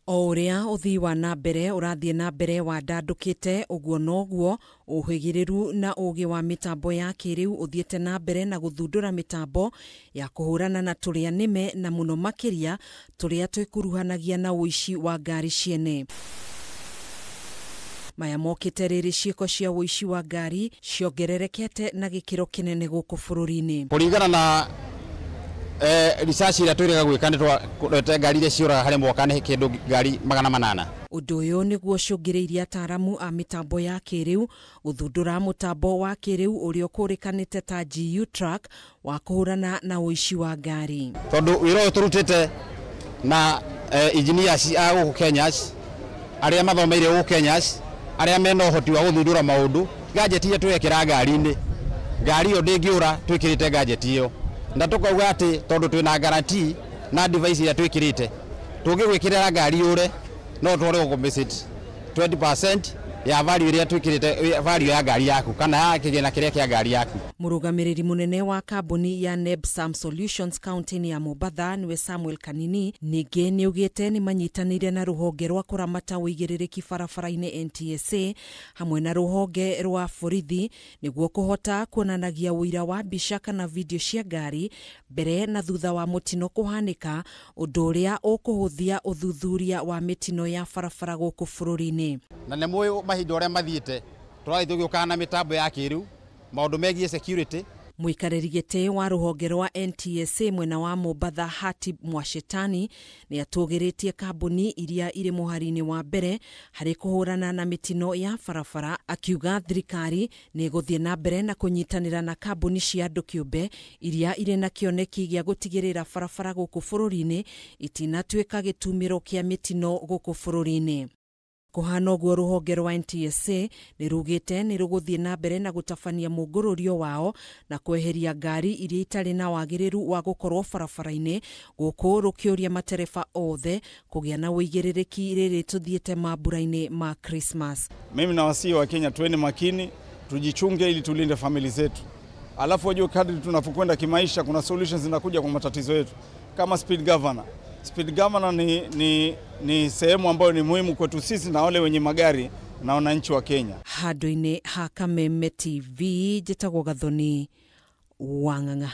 O uria uthii wa na mbere urathie na mbere wa ndandukite uguo noguo uhigiriru na ugi wa mitambo ya kiriu uthiete na mbere na guthundura mitambo ya kuhurana na turia nime na muno makiria turia twikuruhanagia na uici wa ngari ciene. Maya mokite riri ciiko cia uici wa ngari ciongererekete na gikiro kinene guku bururi-ini. Kuringana na research ira twirega gwikanitwa kurete ngari iria ciuraga hari mwaka ni kindu ngari 800. Undu uyu niguo cungiriirie ataramu a mitambo ya kiriu guthundura mutambo wa kiriu uria ukurikanite ta GU track wa kuhurana na uici wa ngari. Tondu wiro turutite na engineers a guku Kenya aria mathomeire guku Kenya aria mena uhoti wa guthundura maundu gadget iria twekira ngari-ini ngari yo ndingiura twikirite gadget iyo na tukauga ati tondu twina guarantee na device ya twikirite tungigwikirira ngari ure no twore compensate 20% ya value iria twikirite value ya ngari yaku kana ya kigina kiria kia ngari yaku. Murugamiriri munene wa kambuni ya Nebsam Solutions County ya Mombasa niwe Samuel Kanini ningi niugite ni manyitanire na ruhonge rwa kuramata uigiririki barabara-ini NTSA hamwe na ruhonge rwa borithi niguo kuhota kuonanagia uira wa mbica kana video cia ngari mbere na thutha wa mutino kuhanika undu uria ukuhuthia uthuthuria wa mitino ya barabara guku bururi-ini. Na ne moyo mahinda uria mathiite turathi tugiukana na mitambo ya kiriu maundu megie security. Muikariri gite wa ruhonge rwa NTSA mwena wa Mombasa Hatib Mwashetani ni atugiritie kambuni iria iri muhari-ini wa mbere hari kuhurana na mitino ya barabara, akiuga thirikari ni guthie na mbere na kunyitanira na kambuni cia andu kiumbe iria iri na kioneki gia gutigirira barabara guku bururi-ini itinatuika gitumiro kia mitino guku bururi-ini. Kuhana uguo ruhonge rwa NTSA ni rugite ni ruguthie na mbere na gutabania mungururio wao na kweheria ngari iria itari na wagiriru wa gukorwo barabara-ini guku rukiuria matereba othe kugia na uigiririki riri tuthiete mambura-ini ma Christmas. Mimi na wasii wa Kenya tuweni makini, tujichunge ili tulinde family zetu. Alafu wajue kadri tunapokwenda kimaisha kuna solutions zinakuja kwa matatizo yetu. Kama speed governor. Speed governor ni sehemu ambayo ni muhimu kwetu sisi na wale wenye magari na wananchi wa Kenya. Handu-ini ha Kameme TV, Njĩtagwo Gathoni Wang'ang'a.